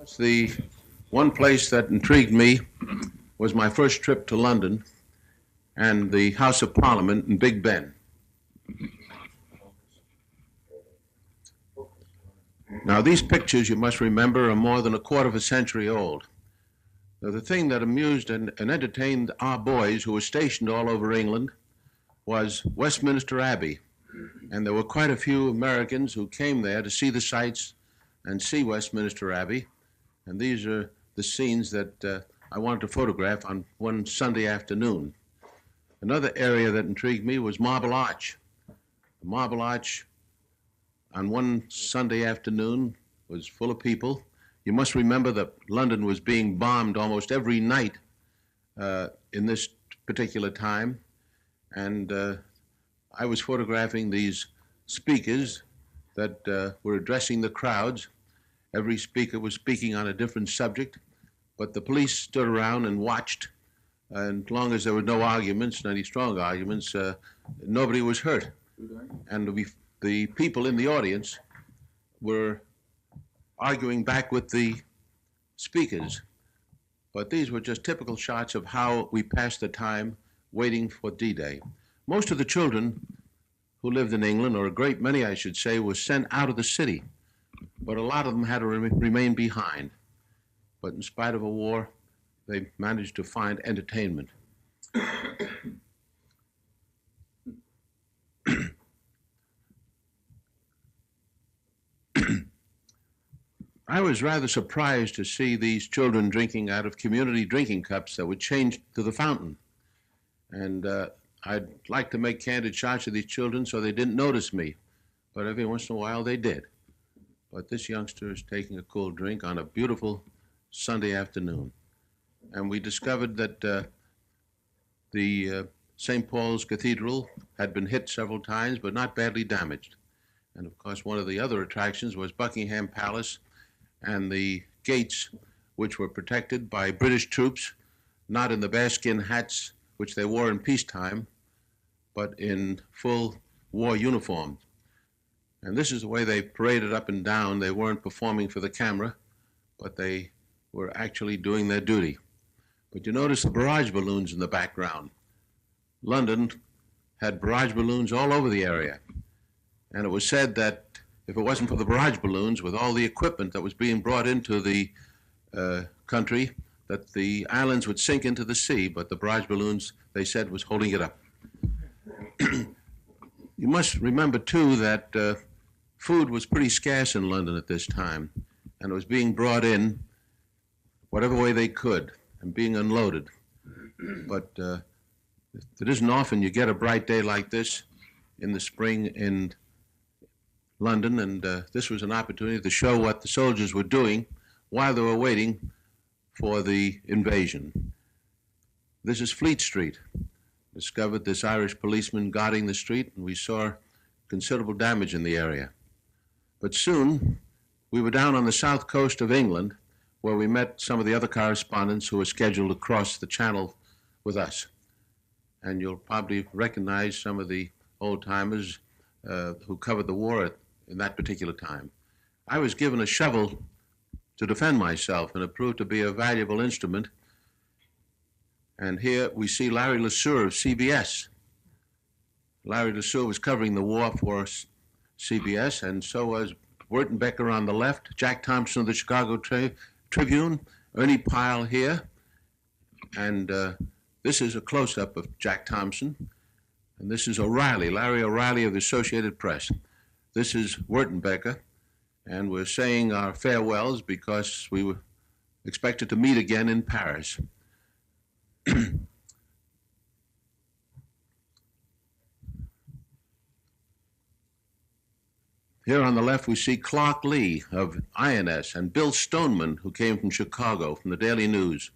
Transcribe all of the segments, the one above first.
The one place that intrigued me was my first trip to London and the House of Parliament in Big Ben. Now, these pictures, you must remember, are more than a quarter of a century old. Now, the thing that amused and entertained our boys who were stationed all over England was Westminster Abbey. And there were quite a few Americans who came there to see the sights and see Westminster Abbey. And these are the scenes that I wanted to photograph on one Sunday afternoon. Another area that intrigued me was Marble Arch. The Marble Arch on one Sunday afternoon was full of people. You must remember that London was being bombed almost every night in this particular time. And I was photographing these speakers that were addressing the crowds. Every speaker was speaking on a different subject, but the police stood around and watched. And as long as there were no arguments, any strong arguments, nobody was hurt. And the people in the audience were arguing back with the speakers. But these were just typical shots of how we passed the time waiting for D-Day. Most of the children who lived in England, or a great many, I should say, were sent out of the city. But a lot of them had to remain behind. But in spite of a war, they managed to find entertainment. I was rather surprised to see these children drinking out of community drinking cups that were changed to the fountain. And I'd like to make candid shots of these children so they didn't notice me, but every once in a while they did. But this youngster is taking a cool drink on a beautiful Sunday afternoon. And we discovered that the St. Paul's Cathedral had been hit several times, but not badly damaged. And of course, one of the other attractions was Buckingham Palace and the gates, which were protected by British troops, not in the bearskin hats which they wore in peacetime, but in full war uniform. And this is the way they paraded up and down. They weren't performing for the camera, but they were actually doing their duty. But you notice the barrage balloons in the background. London had barrage balloons all over the area. And it was said that if it wasn't for the barrage balloons, with all the equipment that was being brought into the country, that the islands would sink into the sea, but the barrage balloons, they said, was holding it up. You must remember, too, that food was pretty scarce in London at this time, and it was being brought in whatever way they could and being unloaded. But it isn't often you get a bright day like this in the spring in London, and this was an opportunity to show what the soldiers were doing while they were waiting for the invasion. This is Fleet Street. Discovered this Irish policeman guarding the street, and we saw considerable damage in the area. But soon, we were down on the south coast of England, where we met some of the other correspondents who were scheduled to cross the channel with us. And you'll probably recognize some of the old-timers who covered the war in that particular time. I was given a shovel to defend myself, and it proved to be a valuable instrument. And here we see Larry LaSueur of CBS. Larry LaSueur was covering the war for CBS, and so was Wertenbecker on the left, Jack Thompson of the Chicago Tribune, Ernie Pyle here, and this is a close-up of Jack Thompson, and this is O'Reilly, Larry O'Reilly of the Associated Press. This is Wertenbecker, and we're saying our farewells because we were expected to meet again in Paris. Here on the left, we see Clark Lee of INS and Bill Stoneman, who came from Chicago, from the Daily News.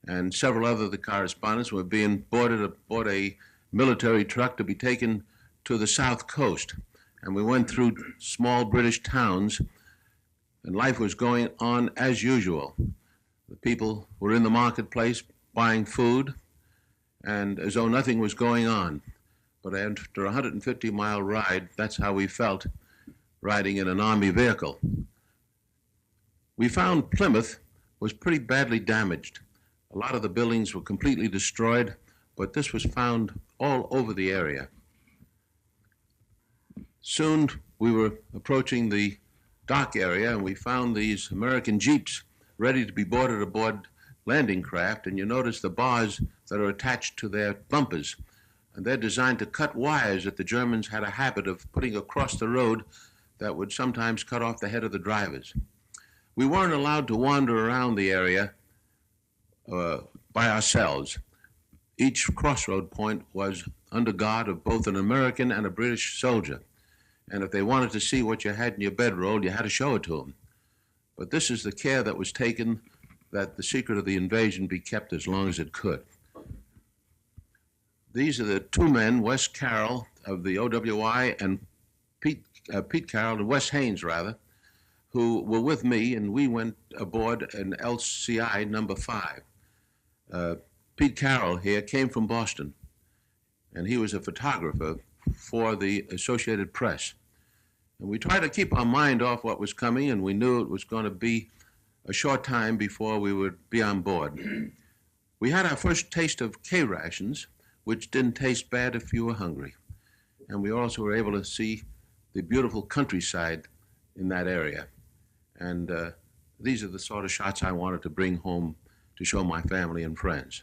And several other of the correspondents were being boarded aboard a military truck to be taken to the south coast. And we went through small British towns, and life was going on as usual. The people were in the marketplace buying food, and as though nothing was going on. But after a 150-mile ride, that's how we felt riding in an Army vehicle. We found Plymouth was pretty badly damaged. A lot of the buildings were completely destroyed, but this was found all over the area. Soon we were approaching the dock area, and we found these American jeeps ready to be boarded aboard landing craft, and you notice the bars that are attached to their bumpers. And they're designed to cut wires that the Germans had a habit of putting across the road that would sometimes cut off the head of the drivers. We weren't allowed to wander around the area by ourselves. Each crossroad point was under guard of both an American and a British soldier. And if they wanted to see what you had in your bedroll, you had to show it to them. But this is the care that was taken that the secret of the invasion be kept as long as it could. These are the two men, Wes Carroll of the OWI and Pete Carroll and Wes Haynes, rather, who were with me, and we went aboard an LCI number 5. Pete Carroll here came from Boston, and he was a photographer for the Associated Press. And we tried to keep our mind off what was coming, and we knew it was going to be a short time before we would be on board. We had our first taste of K-rations, which didn't taste bad if you were hungry. And we also were able to see the beautiful countryside in that area. And these are the sort of shots I wanted to bring home to show my family and friends.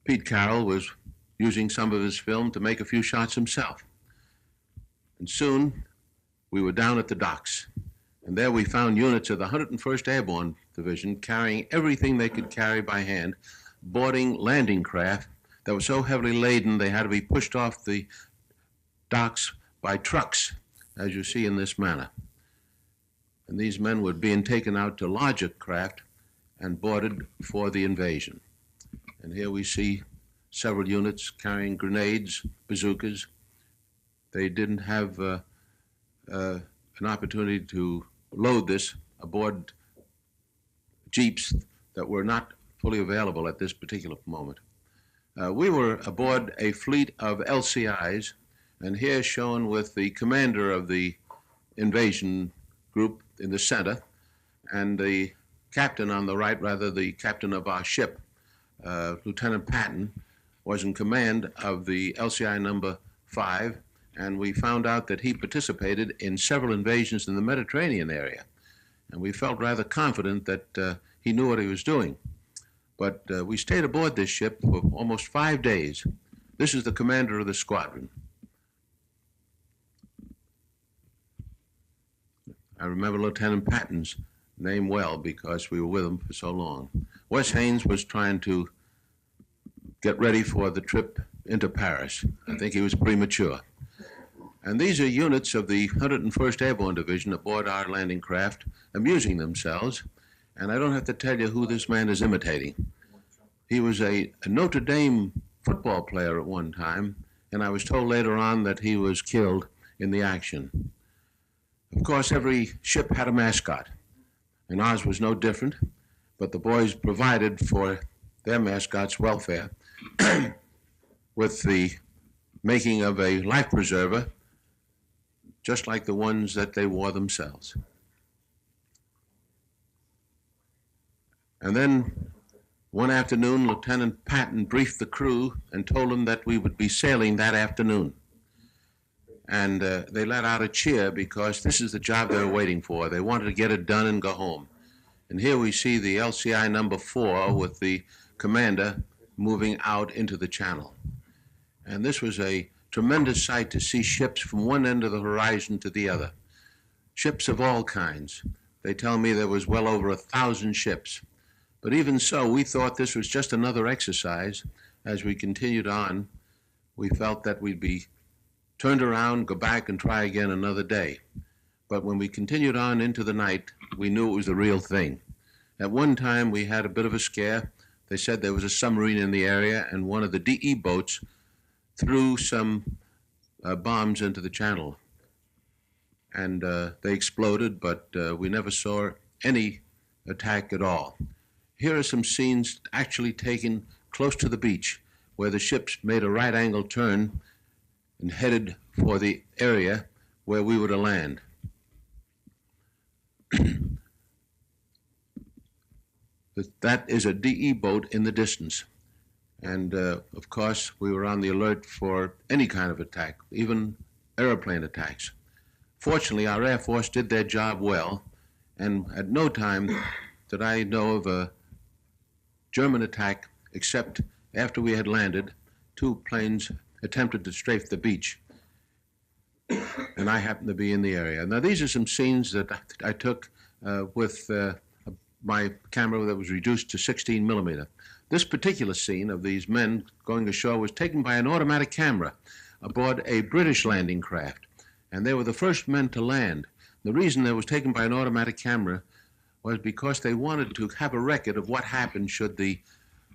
Pete Carroll was using some of his film to make a few shots himself. And soon we were down at the docks. And there we found units of the 101st Airborne Division carrying everything they could carry by hand, boarding landing craft that were so heavily laden they had to be pushed off the docks by trucks, as you see in this manner. And these men were being taken out to larger craft and boarded for the invasion. And here we see several units carrying grenades, bazookas. They didn't have an opportunity to load this aboard jeeps that were not fully available at this particular moment. We were aboard a fleet of LCIs, and here shown with the commander of the invasion group in the center, and the captain on the right, rather the captain of our ship, Lieutenant Patton, was in command of the LCI number 5, and we found out that he participated in several invasions in the Mediterranean area. And we felt rather confident that he knew what he was doing. But we stayed aboard this ship for almost 5 days. This is the commander of the squadron. I remember Lieutenant Patton's name well because we were with him for so long. Wes Haynes was trying to get ready for the trip into Paris. I think he was premature. And these are units of the 101st Airborne Division aboard our landing craft, amusing themselves. And I don't have to tell you who this man is imitating. He was a Notre Dame football player at one time, and I was told later on that he was killed in the action. Of course, every ship had a mascot, and ours was no different, but the boys provided for their mascot's welfare with the making of a life preserver, just like the ones that they wore themselves. And then one afternoon, Lieutenant Patton briefed the crew and told them that we would be sailing that afternoon. And they let out a cheer because this is the job they were waiting for. They wanted to get it done and go home. And here we see the LCI number 4 with the commander moving out into the channel. And this was a tremendous sight to see ships from one end of the horizon to the other. Ships of all kinds. They tell me there was well over 1,000 ships. But even so, we thought this was just another exercise. As we continued on, we felt that we'd be turned around, go back and try again another day. But when we continued on into the night, we knew it was the real thing. At one time, we had a bit of a scare. They said there was a submarine in the area, and one of the DE boats threw some bombs into the channel. And they exploded, but we never saw any attack at all. Here are some scenes actually taken close to the beach, where the ships made a right-angle turn and headed for the area where we were to land. That is a DE boat in the distance. And of course, we were on the alert for any kind of attack, even airplane attacks. Fortunately, our Air Force did their job well, and at no time did I know of a German attack except after we had landed. 2 planes attempted to strafe the beach, and I happened to be in the area. Now, these are some scenes that I took with my camera that was reduced to 16 millimeter. This particular scene of these men going ashore was taken by an automatic camera aboard a British landing craft, and they were the first men to land. The reason it was taken by an automatic camera was because they wanted to have a record of what happened should the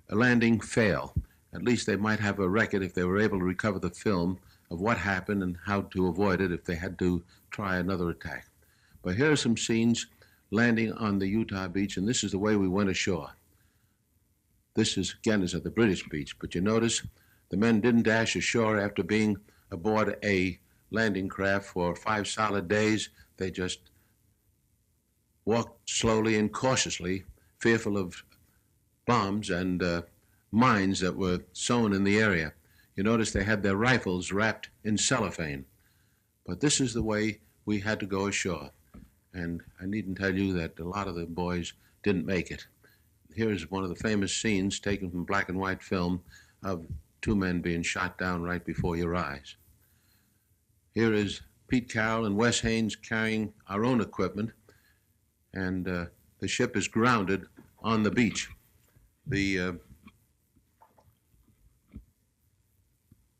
landing fail. At least they might have a record if they were able to recover the film of what happened and how to avoid it if they had to try another attack. But here are some scenes landing on the Utah beach, and this is the way we went ashore. This is, again, is at the British beach, but you notice the men didn't dash ashore after being aboard a landing craft for 5 solid days. They just walked slowly and cautiously, fearful of bombs and mines that were sown in the area. You notice they had their rifles wrapped in cellophane. But this is the way we had to go ashore. And I needn't tell you that a lot of the boys didn't make it. Here is one of the famous scenes taken from black and white film of 2 men being shot down right before your eyes. Here is Pete Carroll and Wes Haynes carrying our own equipment, and the ship is grounded on the beach. The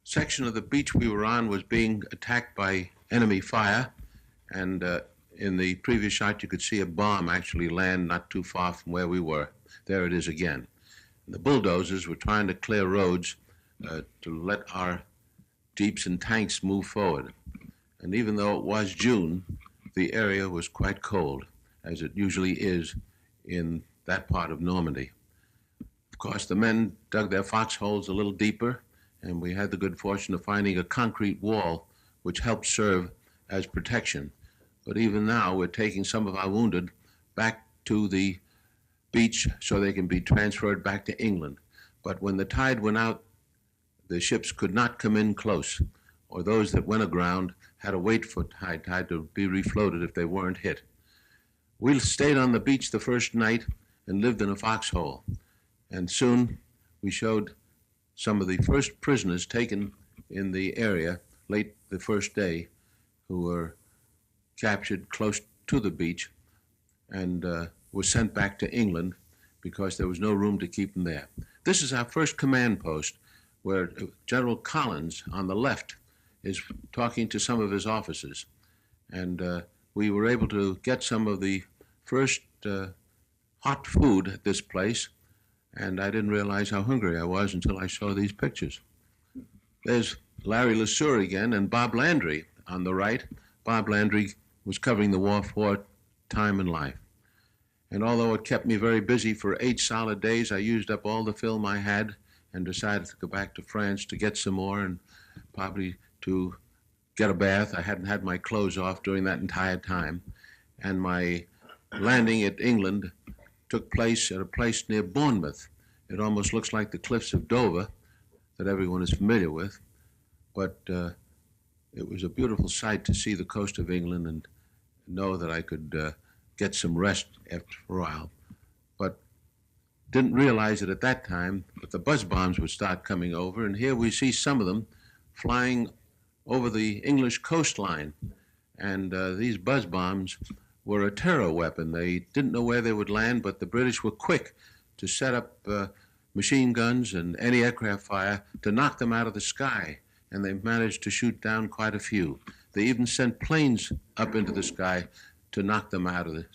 section of the beach we were on was being attacked by enemy fire, and in the previous shot you could see a bomb actually land not too far from where we were. There it is again. And the bulldozers were trying to clear roads to let our jeeps and tanks move forward. And even though it was June, the area was quite cold, as it usually is in that part of Normandy. Of course, the men dug their foxholes a little deeper, and we had the good fortune of finding a concrete wall which helped serve as protection. But even now, we're taking some of our wounded back to the beach so they can be transferred back to England. But when the tide went out, the ships could not come in close, or those that went aground had to wait for high tide to be refloated if they weren't hit. We stayed on the beach the first night and lived in a foxhole, and soon we showed some of the first prisoners taken in the area late the first day who were captured close to the beach and were sent back to England because there was no room to keep them there. This is our first command post, where General Collins on the left is talking to some of his officers. And we were able to get some of the first hot food at this place, and I didn't realize how hungry I was until I saw these pictures. There's Larry LaSueur again and Bob Landry on the right. Bob Landry was covering the war for Time and Life. And although it kept me very busy for 8 solid days, I used up all the film I had and decided to go back to France to get some more and probably to get a bath. I hadn't had my clothes off during that entire time. And my landing at England took place at a place near Bournemouth. It almost looks like the cliffs of Dover that everyone is familiar with. But it was a beautiful sight to see the coast of England and know that I could get some rest after a while. But didn't realize it at that time, but the buzz bombs would start coming over, and here we see some of them flying over the English coastline. And these buzz bombs were a terror weapon. They didn't know where they would land, but the British were quick to set up machine guns and anti-aircraft fire to knock them out of the sky, and they managed to shoot down quite a few. They even sent planes up into the sky to knock them out of the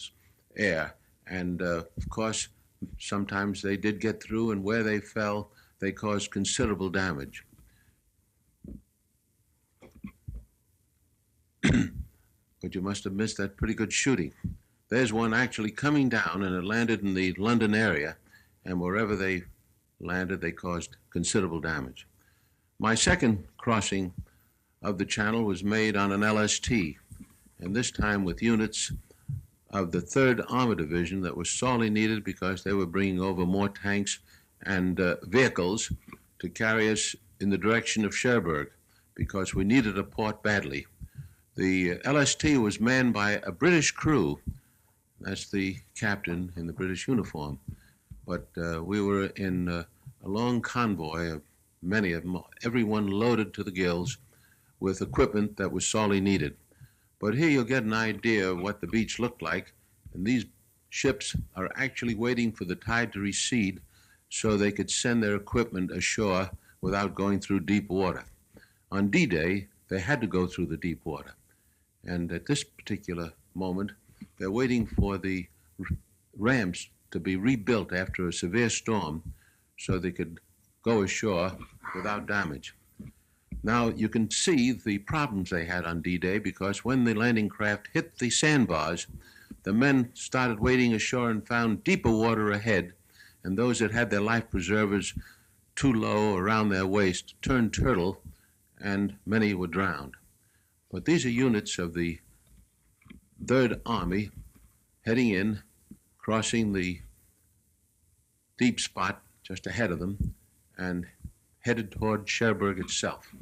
air. And of course, sometimes they did get through, and where they fell, they caused considerable damage. But you must have missed that pretty good shooting. There's one actually coming down, and it landed in the London area, and wherever they landed, they caused considerable damage. My second crossing of the channel was made on an LST, and this time with units of the 3rd Armored Division that was sorely needed because they were bringing over more tanks and vehicles to carry us in the direction of Cherbourg because we needed a port badly. The LST was manned by a British crew. That's the captain in the British uniform. But we were in a long convoy of many of them, everyone loaded to the gills with equipment that was sorely needed. But here you'll get an idea of what the beach looked like, and these ships are actually waiting for the tide to recede so they could send their equipment ashore without going through deep water. On D-Day, they had to go through the deep water. And at this particular moment, they're waiting for the ramps to be rebuilt after a severe storm so they could go ashore without damage. Now, you can see the problems they had on D-Day because when the landing craft hit the sandbars, the men started wading ashore and found deeper water ahead, and those that had their life preservers too low around their waist turned turtle, and many were drowned. But these are units of the 3rd Army heading in, crossing the deep spot just ahead of them, and headed toward Cherbourg itself.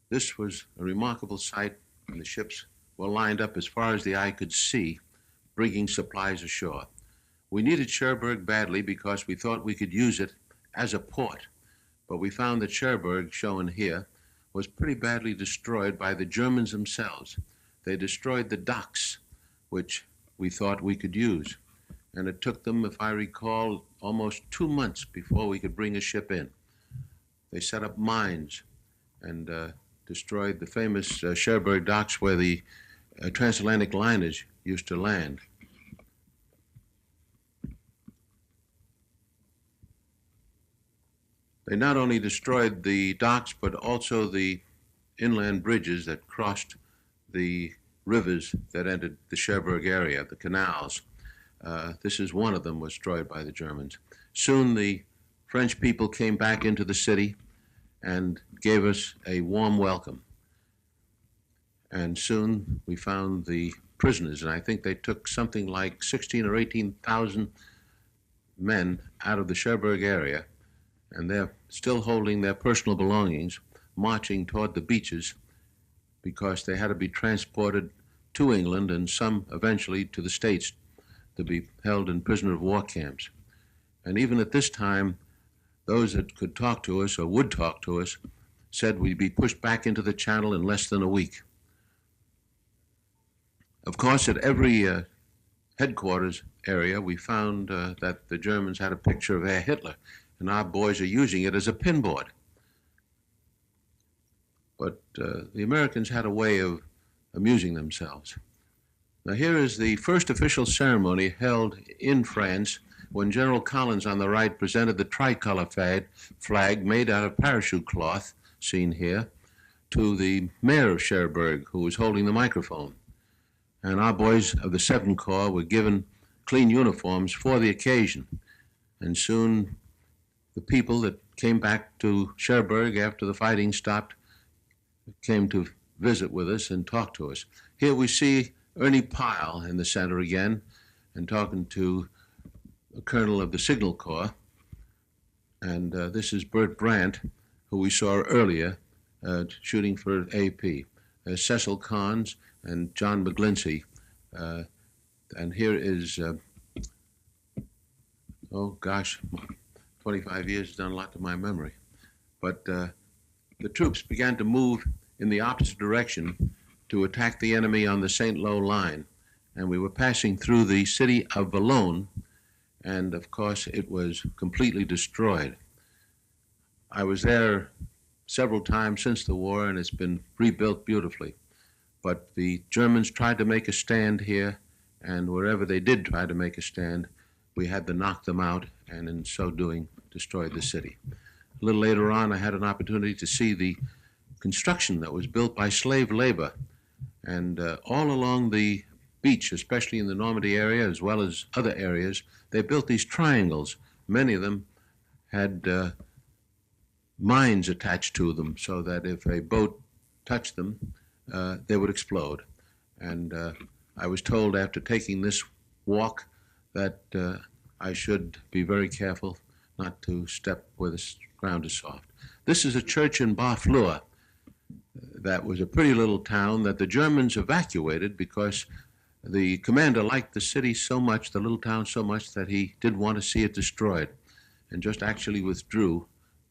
This was a remarkable sight, and the ships were lined up as far as the eye could see, bringing supplies ashore. We needed Cherbourg badly because we thought we could use it as a port, but we found that Cherbourg, shown here, was pretty badly destroyed by the Germans themselves. They destroyed the docks, which we thought we could use. And it took them, if I recall, almost 2 months before we could bring a ship in. They set up mines and destroyed the famous Cherbourg docks where the transatlantic liners used to land. They not only destroyed the docks, but also the inland bridges that crossed the rivers that entered the Cherbourg area, the canals. This is one of them was destroyed by the Germans. Soon the French people came back into the city and gave us a warm welcome. And soon we found the prisoners, and I think they took something like 16 or 18,000 men out of the Cherbourg area, and they're still holding their personal belongings, marching toward the beaches because they had to be transported to England and some eventually to the States to be held in prisoner of war camps. And even at this time, those that could talk to us or would talk to us said we'd be pushed back into the channel in less than a week. Of course, at every headquarters area, we found that the Germans had a picture of Herr Hitler, and our boys are using it as a pinboard. But the Americans had a way of amusing themselves. Now here is the first official ceremony held in France when General Collins on the right presented the tricolor flag made out of parachute cloth, seen here, to the mayor of Cherbourg, who was holding the microphone. And our boys of the 7th Corps were given clean uniforms for the occasion. And soon the people that came back to Cherbourg after the fighting stopped came to visit with us and talk to us. Here we see Ernie Pyle in the center again and talking to a colonel of the Signal Corps. And this is Bert Brandt, who we saw earlier shooting for AP. Cecil Carnes and John McGlinchey. And here is, oh gosh, 25 years has done a lot to my memory. But the troops began to move in the opposite direction to attack the enemy on the St. Lo line. And we were passing through the city of Boulogne, and of course it was completely destroyed. I was there several times since the war, and it's been rebuilt beautifully. But the Germans tried to make a stand here, and wherever they did try to make a stand, we had to knock them out, and in so doing, destroyed the city. A little later on, I had an opportunity to see the construction that was built by slave labor. And all along the beach, especially in the Normandy area, as well as other areas, they built these triangles. Many of them had mines attached to them so that if a boat touched them, they would explode. And I was told after taking this walk that I should be very careful not to step where the ground is soft. This is a church in Barfleur. That was a pretty little town that the Germans evacuated because the commander liked the city so much, the little town so much, that he didn't want to see it destroyed and just actually withdrew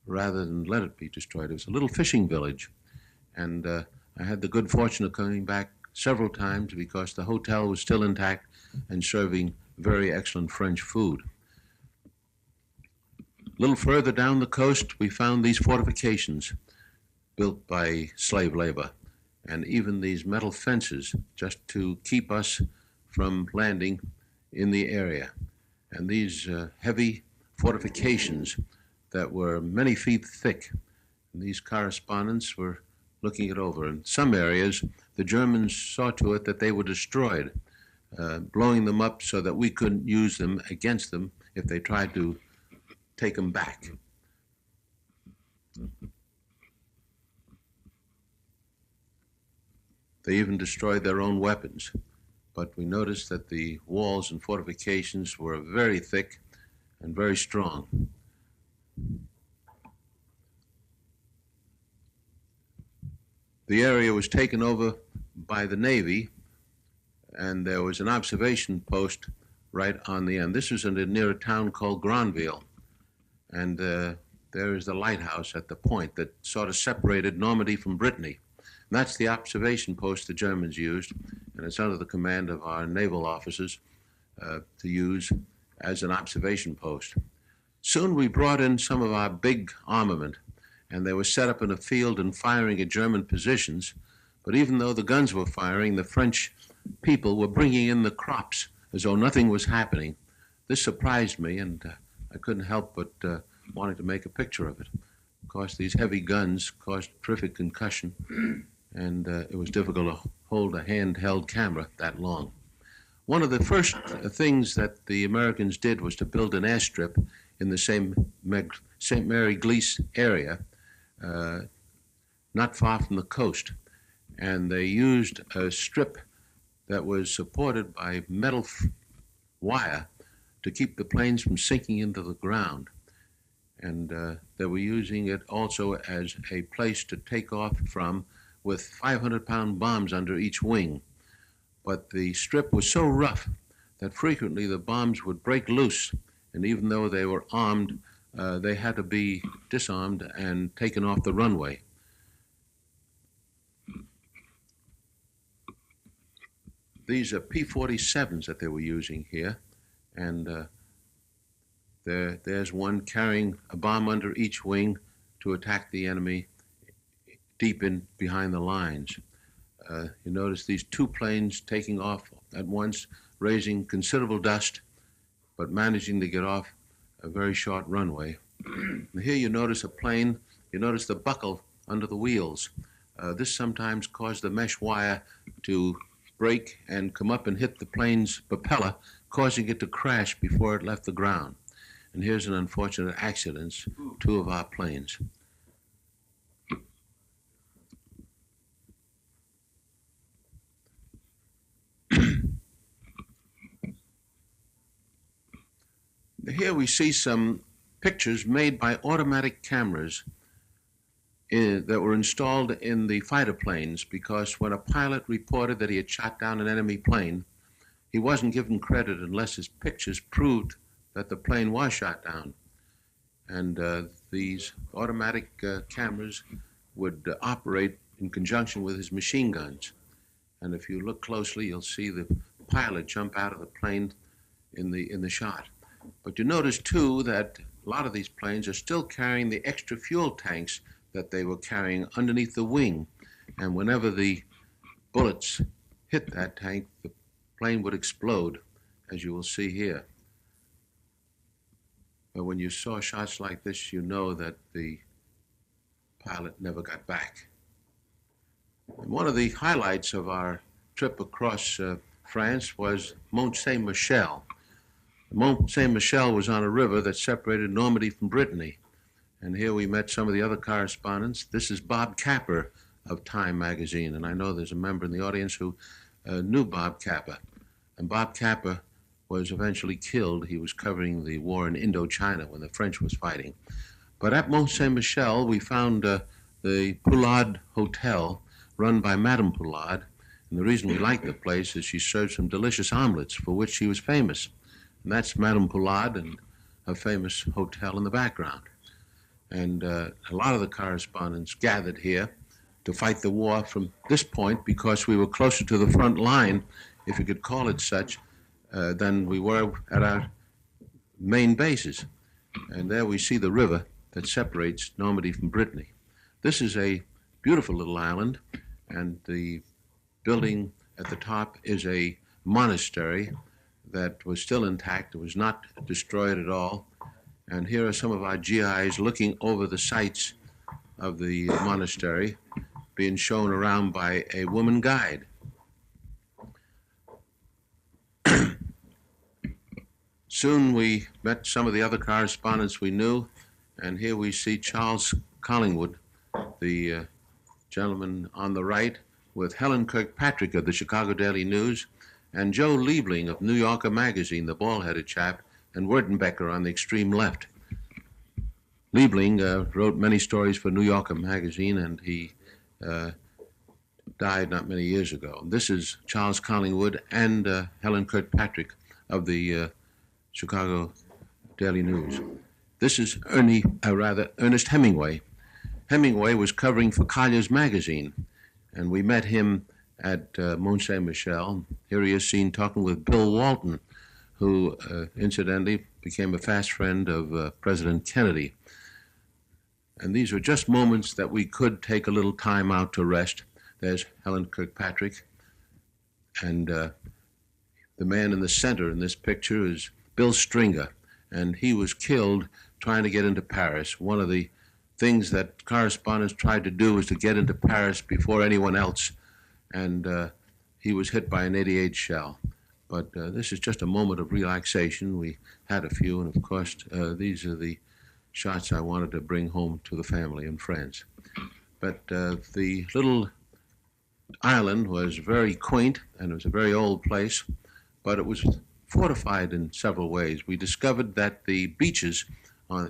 rather than let it be destroyed. It was a little fishing village. And I had the good fortune of coming back several times because the hotel was still intact and serving very excellent French food. A little further down the coast, we found these fortifications built by slave labor, and even these metal fences just to keep us from landing in the area. And these heavy fortifications that were many feet thick, and these correspondents were looking it over. In some areas, the Germans saw to it that they were destroyed, blowing them up so that we couldn't use them against them if they tried to take them back. They even destroyed their own weapons. But we noticed that the walls and fortifications were very thick and very strong. The area was taken over by the Navy, and there was an observation post right on the end. This was near a town called Granville, and there is the lighthouse at the point that sort of separated Normandy from Brittany. And that's the observation post the Germans used, and it's under the command of our naval officers to use as an observation post. Soon we brought in some of our big armament, and they were set up in a field and firing at German positions. But even though the guns were firing, the French people were bringing in the crops as though nothing was happening. This surprised me, and I couldn't help but wanting to make a picture of it. Of course, these heavy guns caused terrific concussion, and it was difficult to hold a handheld camera that long. One of the first things that the Americans did was to build an airstrip in the St. Mary Glees area, not far from the coast. And they used a strip that was supported by metal wire to keep the planes from sinking into the ground. And they were using it also as a place to take off from with 500-pound bombs under each wing. But the strip was so rough that frequently the bombs would break loose, and even though they were armed, they had to be disarmed and taken off the runway. These are P-47s that they were using here, and there's one carrying a bomb under each wing to attack the enemy deep in behind the lines. You notice these two planes taking off at once, raising considerable dust, but managing to get off a very short runway. Here you notice a plane, you notice the buckle under the wheels. This sometimes caused the mesh wire to break and come up and hit the plane's propeller, causing it to crash before it left the ground. And here's an unfortunate accident, two of our planes. Here we see some pictures made by automatic cameras that were installed in the fighter planes, because when a pilot reported that he had shot down an enemy plane, he wasn't given credit unless his pictures proved that the plane was shot down. And these automatic cameras would operate in conjunction with his machine guns. And if you look closely, you'll see the pilot jump out of the plane in the shot. But you notice, too, that a lot of these planes are still carrying the extra fuel tanks that they were carrying underneath the wing. And whenever the bullets hit that tank, the plane would explode, as you will see here. But when you saw shots like this, you know that the pilot never got back. And one of the highlights of our trip across France was Mont Saint-Michel. Mont Saint-Michel was on a river that separated Normandy from Brittany. And here we met some of the other correspondents. This is Bob Capper of Time magazine, and I know there's a member in the audience who knew Bob Capper. And Bob Capper was eventually killed. He was covering the war in Indochina when the French was fighting. But at Mont Saint-Michel, we found the Poulard Hotel, run by Madame Poulard. And the reason we liked the place is she served some delicious omelets for which she was famous. And that's Madame Poulard and her famous hotel in the background. And a lot of the correspondents gathered here to fight the war from this point because we were closer to the front line, if you could call it such, than we were at our main bases. And there we see the river that separates Normandy from Brittany. This is a beautiful little island, and the building at the top is a monastery that was still intact. It was not destroyed at all. And here are some of our GIs looking over the sites of the monastery, being shown around by a woman guide. Soon we met some of the other correspondents we knew, and here we see Charles Collingwood, the gentleman on the right, with Helen Kirkpatrick of the Chicago Daily News, and Joe Liebling of New Yorker magazine, the bald-headed chap, and Wertenbecker on the extreme left. Liebling wrote many stories for New Yorker magazine, and he died not many years ago. This is Charles Collingwood and Helen Kirkpatrick of the Chicago Daily News. This is Ernest Hemingway. Hemingway was covering for Collier's magazine, and we met him at Mont Saint-Michel. Here he is seen talking with Bill Walton, who incidentally became a fast friend of President Kennedy. And these are just moments that we could take a little time out to rest. There's Helen Kirkpatrick. And the man in the center in this picture is Bill Stringer. And he was killed trying to get into Paris. One of the things that correspondents tried to do was to get into Paris before anyone else. And he was hit by an 88 shell. But this is just a moment of relaxation. We had a few, and of course, these are the shots I wanted to bring home to the family and friends. But the little island was very quaint, and it was a very old place, but it was fortified in several ways. We discovered that the beaches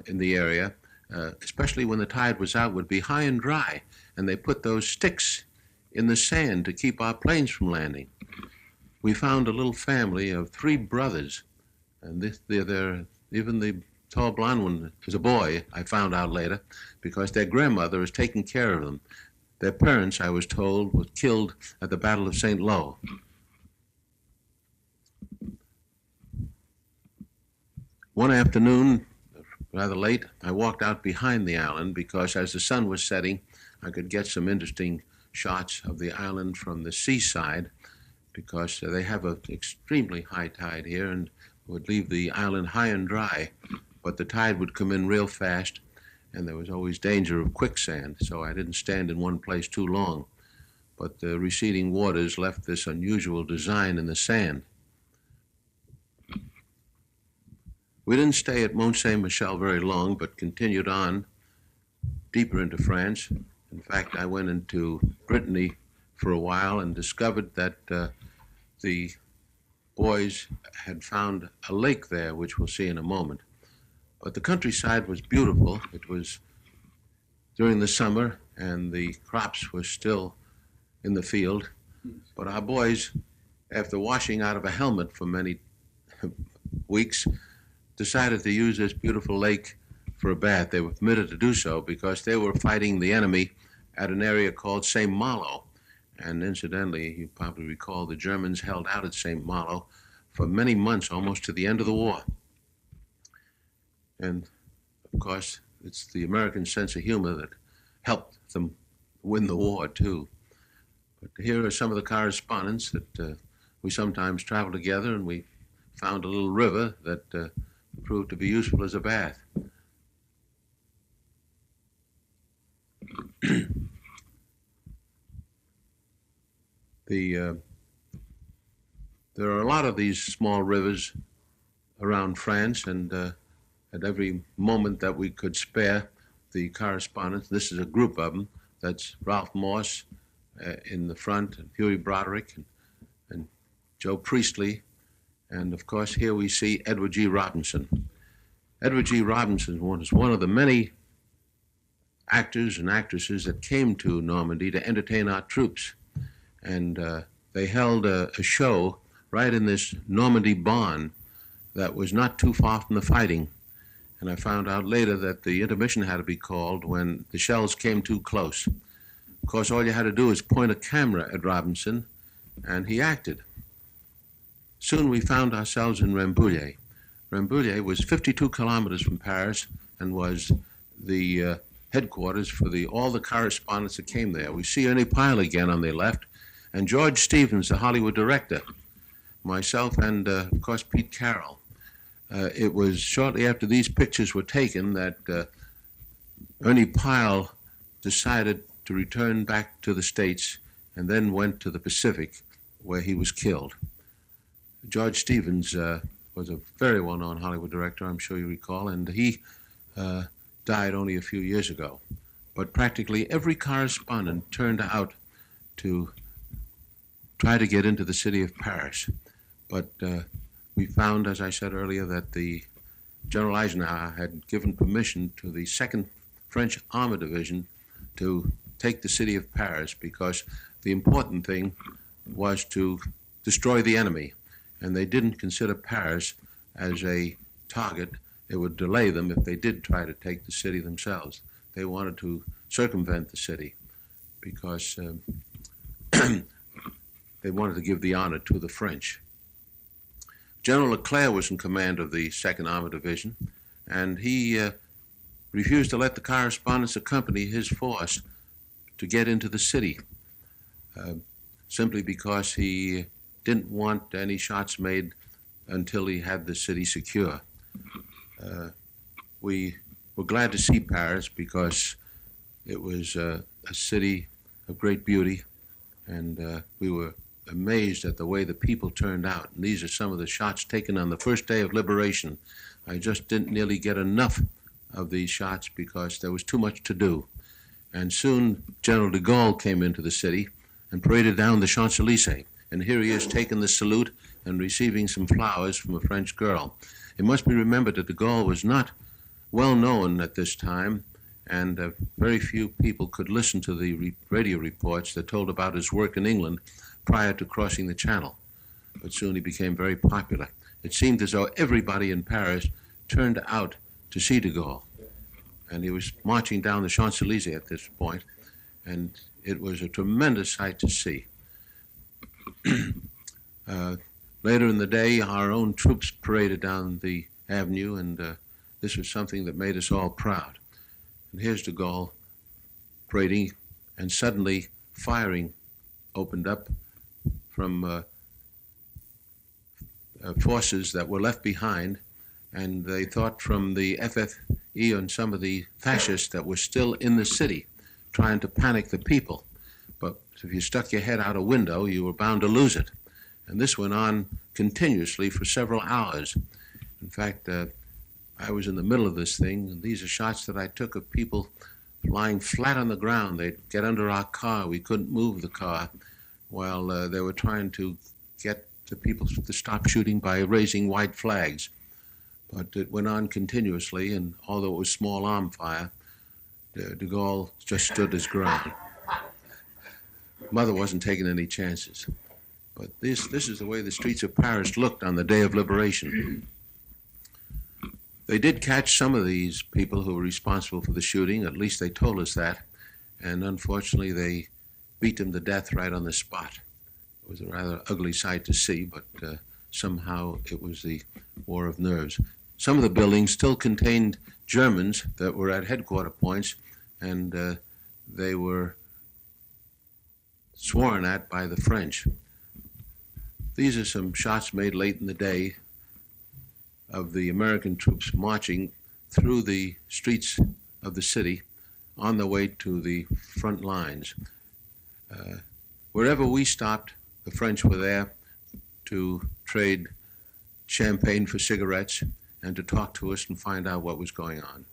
in the area, especially when the tide was out, would be high and dry, and they put those sticks in the sand to keep our planes from landing. We found a little family of 3 brothers, and even the tall blonde one is a boy, I found out later, because their grandmother was taking care of them. Their parents, I was told, were killed at the Battle of St. Lo. One afternoon, rather late, I walked out behind the island because as the sun was setting, I could get some interesting shots of the island from the seaside, because they have an extremely high tide here and would leave the island high and dry, but the tide would come in real fast, and there was always danger of quicksand, so I didn't stand in one place too long. But the receding waters left this unusual design in the sand. We didn't stay at Mont Saint-Michel very long, but continued on deeper into France. In fact, I went into Brittany for a while and discovered that the boys had found a lake there, which we'll see in a moment. But the countryside was beautiful. It was during the summer, and the crops were still in the field. But our boys, after washing out of a helmet for many weeks, decided to use this beautiful lake for a bath. They were permitted to do so because they were fighting the enemy at an area called St. Malo. And incidentally, you probably recall the Germans held out at St. Malo for many months, almost to the end of the war. And of course, it's the American sense of humor that helped them win the war, too. But here are some of the correspondents that we sometimes travel together, and we found a little river that proved to be useful as a bath. There are a lot of these small rivers around France, and at every moment that we could spare, the correspondents. This is a group of them. That's Ralph Morse in the front, and Huey Broderick, and Joe Priestley, and of course here we see Edward G. Robinson. Edward G. Robinson was one of the many actors and actresses that came to Normandy to entertain our troops. And they held a show right in this Normandy barn that was not too far from the fighting. And I found out later that the intermission had to be called when the shells came too close. Of course, all you had to do was point a camera at Robinson, and he acted. Soon we found ourselves in Rambouillet. Rambouillet was 52 kilometers from Paris and was the headquarters for all the correspondents that came there. We see Ernie Pyle again on the left, and George Stevens, the Hollywood director, myself, and of course Pete Carroll. It was shortly after these pictures were taken that Ernie Pyle decided to return back to the States and then went to the Pacific, where he was killed. George Stevens was a very well-known Hollywood director, I'm sure you recall, and he died only a few years ago. But practically every correspondent turned out to try to get into the city of Paris. But we found, as I said earlier, that the General Eisenhower had given permission to the 2nd French Armored Division to take the city of Paris, because the important thing was to destroy the enemy. And they didn't consider Paris as a target. It would delay them if they did try to take the city themselves. They wanted to circumvent the city because they wanted to give the honor to the French. General Leclerc was in command of the 2nd Armored Division, and he refused to let the correspondents accompany his force to get into the city, simply because he didn't want any shots made until he had the city secure. We were glad to see Paris because it was a city of great beauty, and we were amazed at the way the people turned out. And these are some of the shots taken on the first day of liberation. I just didn't nearly get enough of these shots because there was too much to do. And soon General de Gaulle came into the city and paraded down the Champs-Élysées. And here he is taking the salute and receiving some flowers from a French girl. It must be remembered that de Gaulle was not well known at this time, and very few people could listen to the radio reports that told about his work in England prior to crossing the Channel. But soon he became very popular. It seemed as though everybody in Paris turned out to see de Gaulle. And he was marching down the Champs-Élysées at this point, and it was a tremendous sight to see. Later in the day, our own troops paraded down the avenue, and this was something that made us all proud. And here's de Gaulle parading, and suddenly firing opened up from forces that were left behind, and they thought from the FFE and some of the fascists that were still in the city trying to panic the people. But if you stuck your head out a window, you were bound to lose it. And this went on continuously for several hours. In fact, I was in the middle of this thing, and these are shots that I took of people lying flat on the ground. They'd get under our car. We couldn't move the car while they were trying to get the people to stop shooting by raising white flags. But it went on continuously, and although it was small arm fire, de Gaulle just stood his ground. Mother wasn't taking any chances. But this is the way the streets of Paris looked on the day of liberation. They did catch some of these people who were responsible for the shooting, at least they told us that, and unfortunately they beat them to death right on the spot. It was a rather ugly sight to see, but somehow it was the war of nerves. Some of the buildings still contained Germans that were at headquarter points, and they were sworn at by the French. These are some shots made late in the day of the American troops marching through the streets of the city on their way to the front lines. Wherever we stopped, the French were there to trade champagne for cigarettes and to talk to us and find out what was going on.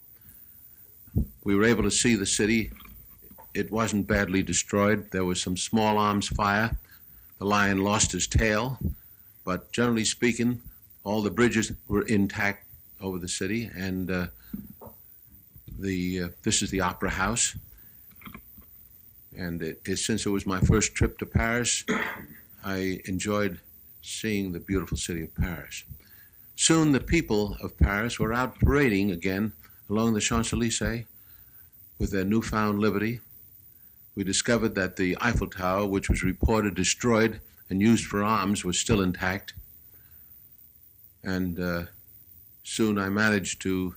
We were able to see the city. It wasn't badly destroyed. There was some small arms fire. The lion lost his tail, but generally speaking, all the bridges were intact over the city, and this is the Opera House. And since it was my first trip to Paris, I enjoyed seeing the beautiful city of Paris. Soon the people of Paris were out parading again along the Champs-Élysées with their newfound liberty. We discovered that the Eiffel Tower, which was reported destroyed and used for arms, was still intact. And soon I managed to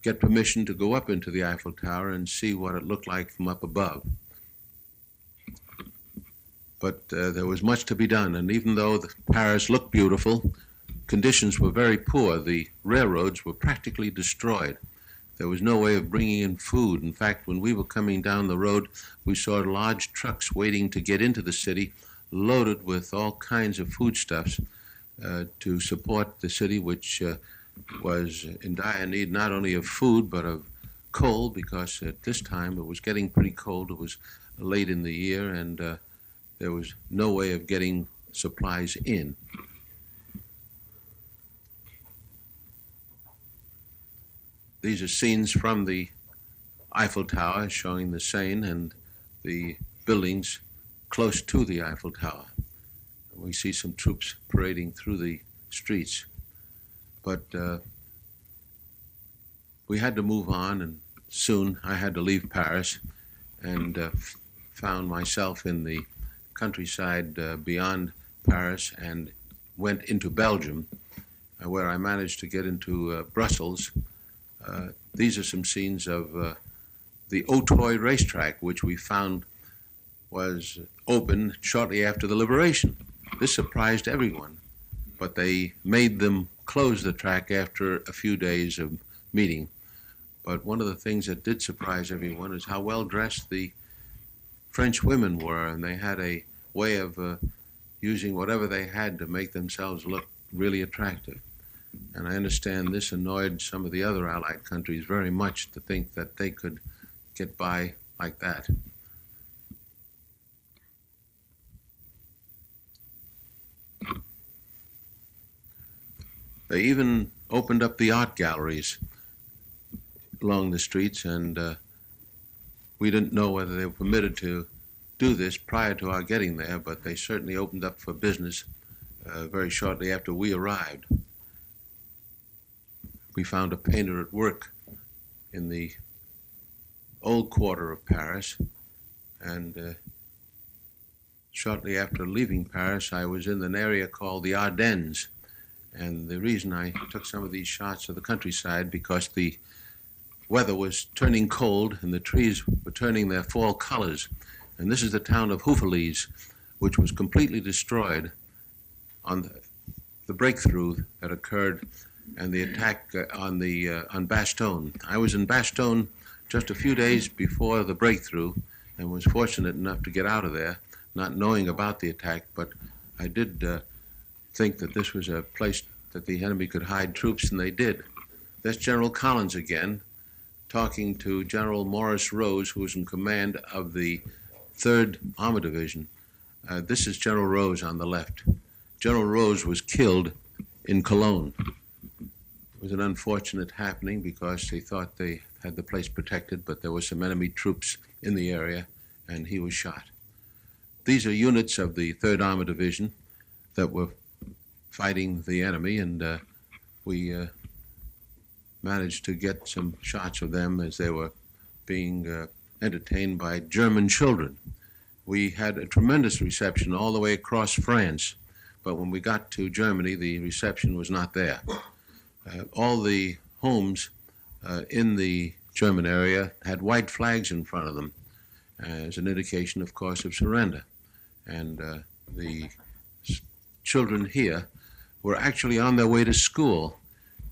get permission to go up into the Eiffel Tower and see what it looked like from up above. But there was much to be done, and even though Paris looked beautiful, conditions were very poor. The railroads were practically destroyed. There was no way of bringing in food. In fact, when we were coming down the road, we saw large trucks waiting to get into the city, loaded with all kinds of foodstuffs to support the city, which was in dire need not only of food, but of coal, because at this time it was getting pretty cold. It was late in the year, and there was no way of getting supplies in. These are scenes from the Eiffel Tower showing the Seine and the buildings close to the Eiffel Tower. We see some troops parading through the streets. But we had to move on, and soon I had to leave Paris and found myself in the countryside beyond Paris and went into Belgium, where I managed to get into Brussels. These are some scenes of the Auteuil racetrack, which we found was open shortly after the liberation. This surprised everyone, but they made them close the track after a few days of meeting. But one of the things that did surprise everyone is how well dressed the French women were, and they had a way of using whatever they had to make themselves look really attractive. And I understand this annoyed some of the other Allied countries very much, to think that they could get by like that. They even opened up the art galleries along the streets, and we didn't know whether they were permitted to do this prior to our getting there, but they certainly opened up for business very shortly after we arrived. We found a painter at work in the old quarter of Paris, and shortly after leaving Paris, I was in an area called the Ardennes. And the reason I took some of these shots of the countryside, because the weather was turning cold and the trees were turning their fall colors. And this is the town of Houffalize, which was completely destroyed on the breakthrough that occurred and the attack on Bastogne. I was in Bastogne just a few days before the breakthrough and was fortunate enough to get out of there, not knowing about the attack, but I did think that this was a place that the enemy could hide troops, and they did. That's General Collins again, talking to General Morris Rose, who was in command of the 3rd Armored Division. This is General Rose on the left. General Rose was killed in Cologne. It was an unfortunate happening because they thought they had the place protected, but there were some enemy troops in the area, and he was shot. These are units of the 3rd Armored Division that were fighting the enemy, and we managed to get some shots of them as they were being entertained by German children. We had a tremendous reception all the way across France, but when we got to Germany, the reception was not there. All the homes in the German area had white flags in front of them as an indication, of course, of surrender. And the children here were actually on their way to school,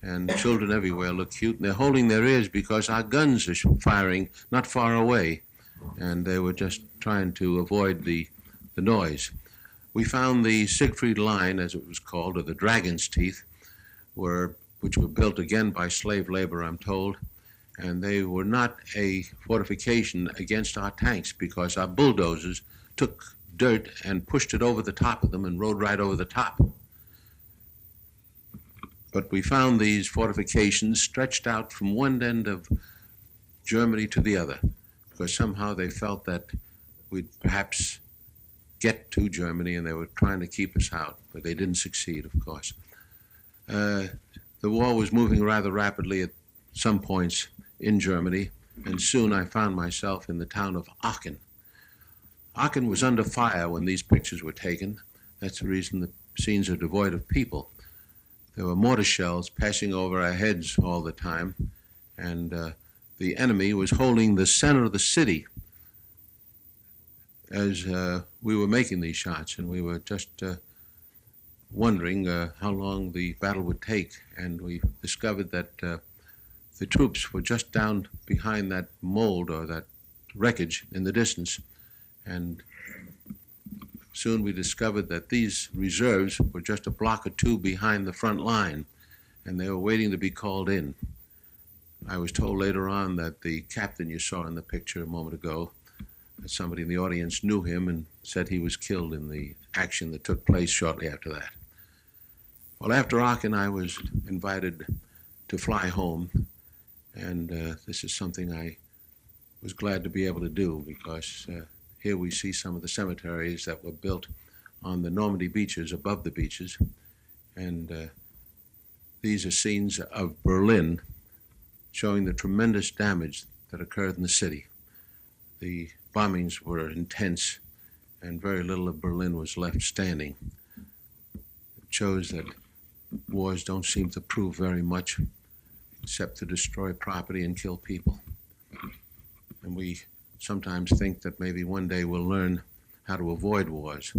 and children everywhere look cute, and they're holding their ears because our guns are firing not far away, and they were just trying to avoid the noise. We found the Siegfried Line, as it was called, or the Dragon's Teeth, which were built again by slave labor, I'm told, And they were not a fortification against our tanks because our bulldozers took dirt and pushed it over the top of them and rode right over the top. But we found these fortifications stretched out from one end of Germany to the other, because somehow they felt that we'd perhaps get to Germany and they were trying to keep us out, but they didn't succeed, of course. The war was moving rather rapidly at some points in Germany, and soon I found myself in the town of Aachen. Aachen was under fire when these pictures were taken. That's the reason the scenes are devoid of people. There were mortar shells passing over our heads all the time, and the enemy was holding the center of the city as we were making these shots, and we were just wondering how long the battle would take, and we discovered that the troops were just down behind that mold or that wreckage in the distance, and soon we discovered that these reserves were just a block or two behind the front line, and they were waiting to be called in. I was told later on that the captain you saw in the picture a moment ago, that somebody in the audience knew him and said he was killed in the action that took place shortly after that. Well, after Aachen, I was invited to fly home, and this is something I was glad to be able to do, because here we see some of the cemeteries that were built on the Normandy beaches, above the beaches, and these are scenes of Berlin showing the tremendous damage that occurred in the city. The bombings were intense, and very little of Berlin was left standing. It shows that wars don't seem to prove very much except to destroy property and kill people. And we sometimes think that maybe one day we'll learn how to avoid wars,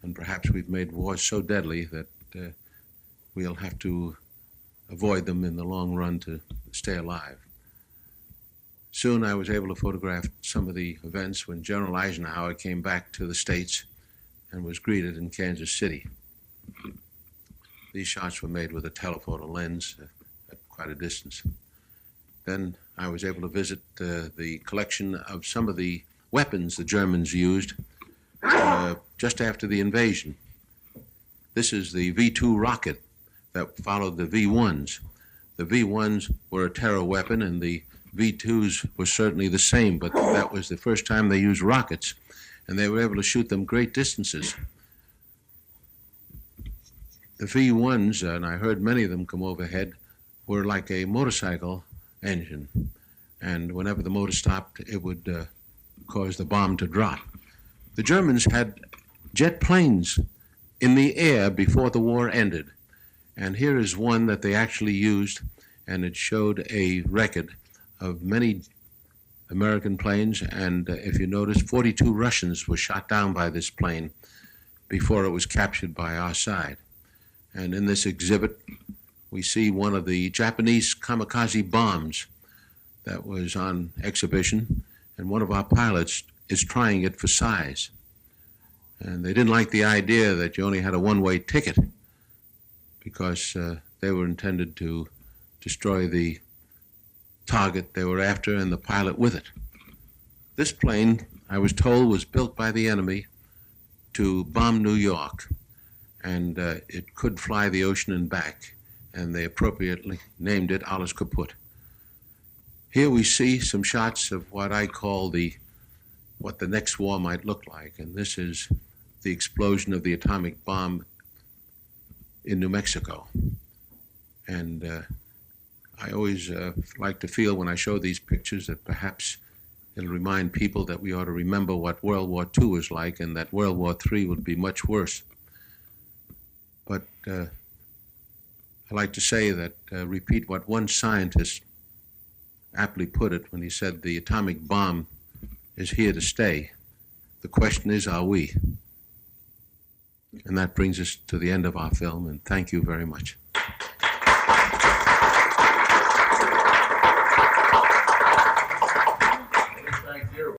and perhaps we've made wars so deadly that we'll have to avoid them in the long run to stay alive. Soon I was able to photograph some of the events when General Eisenhower came back to the States and was greeted in Kansas City. These shots were made with a telephoto lens at quite a distance. Then I was able to visit the collection of some of the weapons the Germans used just after the invasion. This is the V2 rocket that followed the V1s. The V1s were a terror weapon, and the V2s were certainly the same, but that was the first time they used rockets, and they were able to shoot them great distances. The V1s, and I heard many of them come overhead, were like a motorcycle engine, and whenever the motor stopped, it would cause the bomb to drop. The Germans had jet planes in the air before the war ended, and here is one that they actually used, and it showed a record of many American planes, and if you notice, 42 Russians were shot down by this plane before it was captured by our side. And in this exhibit, we see one of the Japanese kamikaze bombs that was on exhibition, and one of our pilots is trying it for size. And they didn't like the idea that you only had a one-way ticket, because they were intended to destroy the target they were after and the pilot with it. This plane, I was told, was built by the enemy to bomb New York, and it could fly the ocean and back, and they appropriately named it Alles Kaputt. Here we see some shots of what I call what the next war might look like, and this is the explosion of the atomic bomb in New Mexico. And I always like to feel when I show these pictures that perhaps it'll remind people that we ought to remember what World War II was like, and that World War III would be much worse. But I like to say that, repeat what one scientist aptly put it when he said, the atomic bomb is here to stay. The question is, are we? And that brings us to the end of our film, and thank you very much.